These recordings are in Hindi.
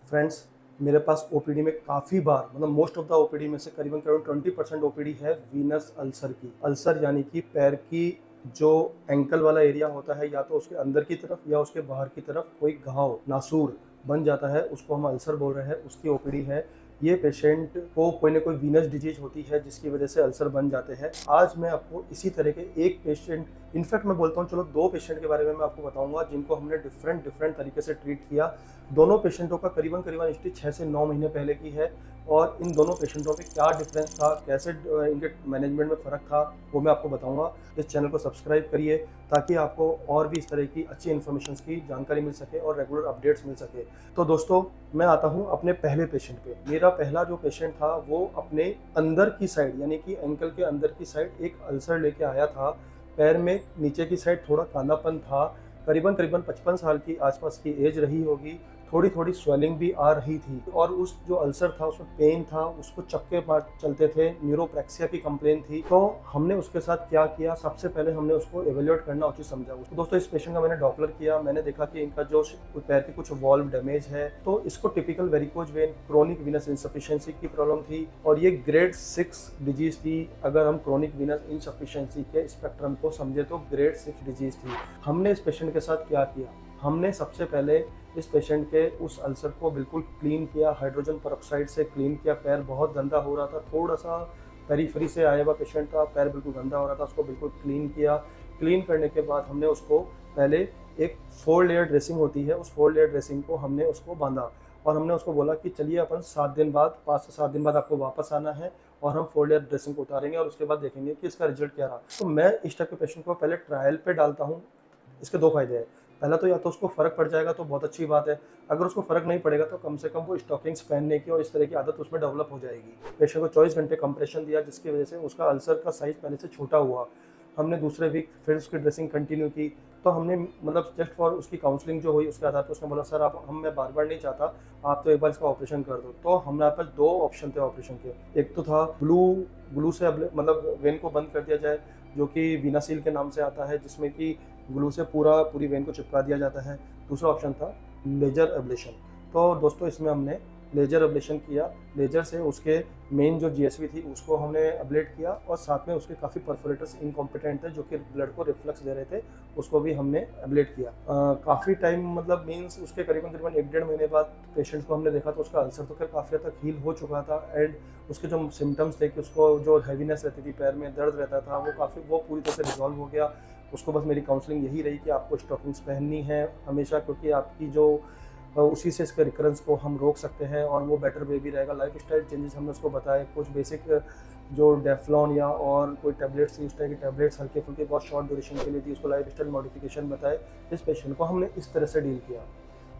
फ्रेंड्स, मेरे पास ओपीडी में काफ़ी बार मतलब मोस्ट ऑफ द ओपीडी में से करीबन करीबन 20% ओपीडी है वीनस अल्सर की। अल्सर यानी कि पैर की जो एंकल वाला एरिया होता है, या तो उसके अंदर की तरफ या उसके बाहर की तरफ कोई घाव नासूर बन जाता है, उसको हम अल्सर बोल रहे हैं, उसकी ओपीडी है। ये पेशेंट को कोई ना कोई वीनस डिजीज होती है जिसकी वजह से अल्सर बन जाते हैं। आज मैं आपको इसी तरह के एक पेशेंट, इनफैक्ट मैं बोलता हूँ चलो 2 पेशेंट के बारे में मैं आपको बताऊंगा जिनको हमने डिफरेंट तरीके से ट्रीट किया। दोनों पेशेंटों का करीबन हिस्ट्री 6 से 9 महीने पहले की है, और इन दोनों पेशेंटों में क्या डिफरेंस था, कैसे इनके मैनेजमेंट में फ़र्क था, वो मैं आपको बताऊंगा। इस चैनल को सब्सक्राइब करिए ताकि आपको और भी इस तरह की अच्छी इन्फॉर्मेशन की जानकारी मिल सके और रेगुलर अपडेट्स मिल सके। तो दोस्तों, मैं आता हूँ अपने पहले पेशेंट पे। मेरा पहला जो पेशेंट था वो अपने अंदर की साइड यानी कि एंकल के अंदर की साइड एक अल्सर लेके आया था। पैर में नीचे की साइड थोड़ा कालापन था। करीबन 55 साल की आसपास की एज रही होगी। थोड़ी थोड़ी स्वेलिंग भी आ रही थी, और उस जो अल्सर था उसमें पेन था, उसको चक्के मार चलते थे, न्यूरोप्रेक्सिया की कंप्लेन थी। तो हमने उसके साथ क्या किया, सबसे पहले हमने उसको एवेल्यूएट करना उचित समझा। तो दोस्तों, इस पेशेंट का मैंने डॉपलर किया। मैंने देखा कि इनका जो पैर की कुछ वॉल्व डैमेज है, तो इसको typical varicose vein chronic Venus insufficiency की प्रॉब्लम थी, और ये ग्रेड 6 डिजीज थी। अगर हम क्रोनिक वीनस इनसफिशिएंसी के स्पेक्ट्रम को समझे तो ग्रेड 6 डिजीज थी। हमने इस पेशेंट के साथ क्या किया, हमने सबसे पहले इस पेशेंट के उस अल्सर को बिल्कुल क्लीन किया, हाइड्रोजन परऑक्साइड से क्लीन किया। पैर बहुत गंदा हो रहा था, थोड़ा सा पेरीफेरी से आया हुआ पेशेंट था, पैर बिल्कुल गंदा हो रहा था, उसको बिल्कुल क्लीन किया। क्लीन करने के बाद हमने उसको पहले एक 4 लेयर ड्रेसिंग होती है, उस 4 लेयर ड्रेसिंग को हमने उसको बांधा, और हमने उसको बोला कि चलिए अपन 7 दिन बाद 5 से 7 दिन बाद आपको वापस आना है, और हम 4 लेयर ड्रेसिंग को उतारेंगे और उसके बाद देखेंगे कि इसका रिजल्ट क्या रहा। तो मैं इस टाइप के पेशेंट को पहले ट्रायल पे डालता हूँ। इसके 2 फायदे हैं। पहला तो या तो उसको फ़र्क पड़ जाएगा तो बहुत अच्छी बात है, अगर उसको फ़र्क नहीं पड़ेगा तो कम से कम वो स्टॉकिंग्स पहनने की और इस तरह की आदत उसमें डेवलप हो जाएगी। पेशेंट को 24 घंटे कंप्रेशन दिया, जिसकी वजह से उसका अल्सर का साइज़ पहले से छोटा हुआ। हमने दूसरे वीक फिर उसकी ड्रेसिंग कंटिन्यू की। तो हमने मतलब जस्ट फॉर उसकी काउंसलिंग जो हुई उसके आधार पर उसने बोला, सर आप मैं बार नहीं चाहता, आप तो एक बार इसका ऑपरेशन कर दो। तो हमारे पास 2 ऑप्शन थे ऑपरेशन के। एक तो था ग्लू से मतलब वेन को बंद कर दिया जाए, जो कि वीनासील के नाम से आता है, जिसमें कि ग्लू से पूरी वेन को चिपका दिया जाता है। दूसरा ऑप्शन था लेजर एब्लेशन। तो दोस्तों, इसमें हमने लेजर एब्लेशन किया। लेजर से उसके मेन जो जीएसवी थी उसको हमने एब्लेट किया, और साथ में उसके काफ़ी परफोरेटर्स इनकॉम्पिटेंट थे जो कि ब्लड को रिफ्लक्स दे रहे थे, उसको भी हमने एब्लेट किया। काफ़ी टाइम मतलब मीन्स उसके करीबन 1-1.5 महीने बाद पेशेंट को हमने देखा तो उसका अल्सर तो खैर काफ़ी हद तक हील हो चुका था, एंड उसके जो सिम्टम्स थे कि उसको जो हैवीनेस रहती थी, पैर में दर्द रहता था, वो पूरी तरह से रिजॉल्व हो गया। उसको बस मेरी काउंसलिंग यही रही कि आपको स्टॉकिंग्स पहननी है हमेशा, क्योंकि आपकी जो उसी से इसके रिकरेंस को हम रोक सकते हैं, और वो बेटर वे भी रहेगा। लाइफ स्टाइल चेंजेस हमने उसको बताए, कुछ बेसिक जो डेफ्लॉन या और कोई टैबलेट्स थी, उस तरह की टैबलेट्स हल्के फुल्के बहुत शॉर्ट ड्यूरेशन के लिए थी, उसको लाइफ स्टाइल मॉडिफिकेशन बताए। इस पेशेंट को हमने इस तरह से डील किया।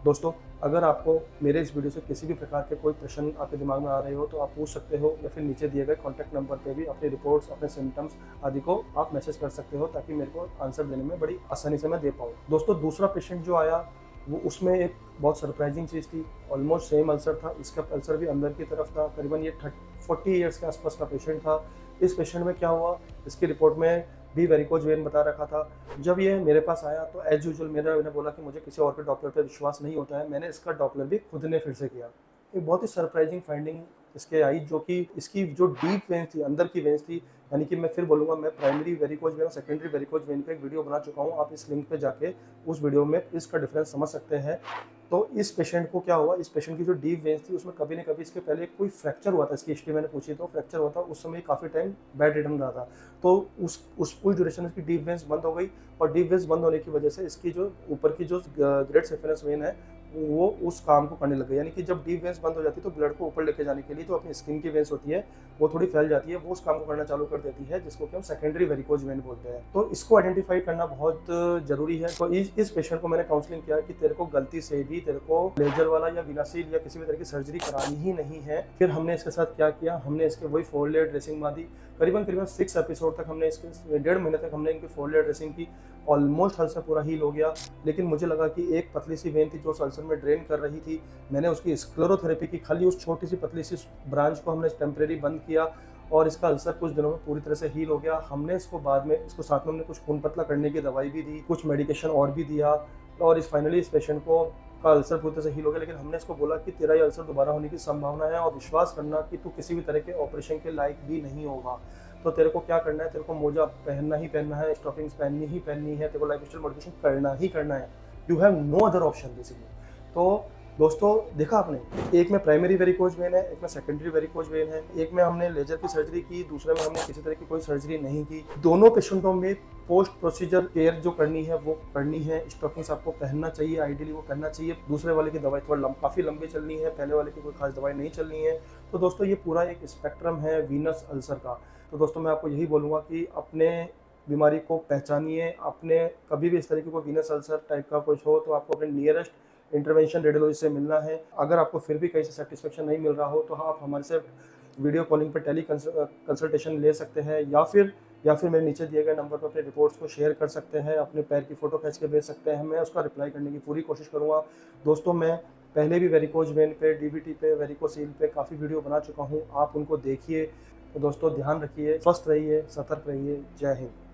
दोस्तों, अगर आपको मेरे इस वीडियो से किसी भी प्रकार के कोई प्रश्न आपके दिमाग में आ रहे हो तो आप पूछ सकते हो, या फिर नीचे दिए गए कॉन्टैक्ट नंबर पे भी अपनी रिपोर्ट्स, अपने सिम्टम्स आदि को आप मैसेज कर सकते हो, ताकि मेरे को आंसर देने में बड़ी आसानी से मैं दे पाऊँ। दोस्तों, दूसरा पेशेंट जो आया वो उसमें एक बहुत सरप्राइजिंग चीज़ थी। ऑलमोस्ट सेम अल्सर था, इसका अल्सर भी अंदर की तरफ था। करीबन ये 40 ईयर्स के आसपास का पेशेंट था। इस पेशेंट में क्या हुआ, इसकी रिपोर्ट में भी वेरिकोज वेन बता रखा था। जब ये मेरे पास आया तो एज यूजुअल मैंने बोला कि मुझे किसी और के डॉपलर पर विश्वास नहीं होता है। मैंने इसका डॉपलर भी खुद ने फिर से किया। एक बहुत ही सरप्राइजिंग फाइंडिंग इसके आई, जो कि इसकी जो डीप वेन्स थी, अंदर की वेन्स थी, यानी कि मैं फिर बोलूँगा, मैं प्राइमरी वेरिकोज वेन और सेकेंडरी वेरिकोज वेन पे एक वीडियो बना चुका हूँ। आप इस लिंक पे जाके उस वीडियो में इसका डिफरेंस समझ सकते हैं। तो इस पेशेंट को क्या हुआ, इस पेशेंट की जो डीप वेन्स थी उसमें कभी न कभी इसके पहले कोई फ्रैक्चर हुआ था। इसकी हिस्ट्री मैंने पूछी तो फ्रैक्चर हुआ था, उस समय काफ़ी टाइम बेड रिडन रहा था। तो उस पूरी ड्यूरेशन में इसकी डीप वेन्स बंद हो गई, और डीप वेन्स बंद होने की वजह से इसकी जो ऊपर की जो ग्रेट सेफेरस वेन है वो उस काम को करने लगे। यानी कि जब डीप वेन्स बंद हो जाती है तो ब्लड को ऊपर लेके जाने के लिए जो अपनी स्किन की वेन्स होती है वो थोड़ी फैल जाती है, वो उस काम को करना चालू कर देती है, जिसको कि हम सेकेंडरी वेरिकोज वेन बोलते हैं। तो इसको आइडेंटिफाई करना बहुत जरूरी है। तो इस पेशेंट को मैंने काउंसलिंग किया कि तेरे को गलती से भी तेरे को लेजर वाला या विनासील या किसी भी तरह की सर्जरी करानी ही नहीं है। फिर हमने इसके साथ क्या किया, हमने इसके वही 4 लेयर ड्रेसिंग बांधी। करीबन 6 एपिसोड तक हमने इसके 1.5 महीने तक हमने इनकी 4 लेयर ड्रेसिंग की। ऑलमोस्ट अल्सर पूरा हील हो गया, लेकिन मुझे लगा कि एक पतली सी वेन थी जो उस अल्सर में ड्रेन कर रही थी। मैंने उसकी स्क्लेरोथेरेपी की, खाली उस छोटी सी पतली सी ब्रांच को हमने टेम्परेरी बंद किया, और इसका अल्सर कुछ दिनों में पूरी तरह से हील हो गया। हमने इसको बाद में इसको साथ में हमने कुछ खून पतला करने की दवाई भी दी, कुछ मेडिकेशन और भी दिया, और फाइनली इस पेशेंट को का अल्सर पूरी तरह से हील हो गया, लेकिन हमने इसको बोला कि तेरा ये अल्सर दोबारा होने की संभावना है और विश्वास करना कि तू किसी भी तरह के ऑपरेशन के लायक भी नहीं होगा। तो तेरे को क्या करना है, तेरे को मोजा पहनना ही पहनना है, स्टॉकिंग्स पहननी ही पहननी है, तेरे को लाइफ स्टाइल मॉडिफिकेशन करना ही करना है। You have no other option basically. तो दोस्तों देखा आपने, एक में प्राइमरी वेरिकोज वेन है, एक में सेकेंडरी वेरिकोज वेन है, एक में हमने लेजर की सर्जरी की, दूसरे में हमने किसी तरह की कोई सर्जरी नहीं की। दोनों पेशेंटों में पोस्ट प्रोसीजर केयर जो करनी है वो करनी है। स्टॉकिंग्स आपको पहनना चाहिए, आइडियली वो करना चाहिए। दूसरे वाले की दवाई थोड़ा काफ़ी लंबी चलनी है, पहले वाले की कोई खास दवाई नहीं चलनी है। तो दोस्तों ये पूरा एक स्पेक्ट्रम है वीनस अल्सर का। तो दोस्तों मैं आपको यही बोलूँगा कि अपने बीमारी को पहचानिए। अपने कभी भी इस तरीके को वीनस अल्सर टाइप का कुछ हो तो आपको अपने नियरेस्ट इंटरवेंशन रेडियोलॉजिस्ट से मिलना है। अगर आपको फिर भी कहीं से सेटिस्फेक्शन नहीं मिल रहा हो तो आप हमारे से वीडियो कॉलिंग पर टेली कंसल्टेशन ले सकते हैं, या फिर मेरे नीचे दिए गए नंबर पर अपने रिपोर्ट्स को शेयर कर सकते हैं, अपने पैर की फ़ोटो खींच के भेज सकते हैं। मैं उसका रिप्लाई करने की पूरी कोशिश करूँगा। दोस्तों मैं पहले भी वेरिकोज वेन पे, डीवीटी पे, वेरिकोसील पे काफ़ी वीडियो बना चुका हूँ, आप उनको देखिए। तो दोस्तों ध्यान रखिए, स्वस्थ रहिए, सतर्क रहिए। जय हिंद।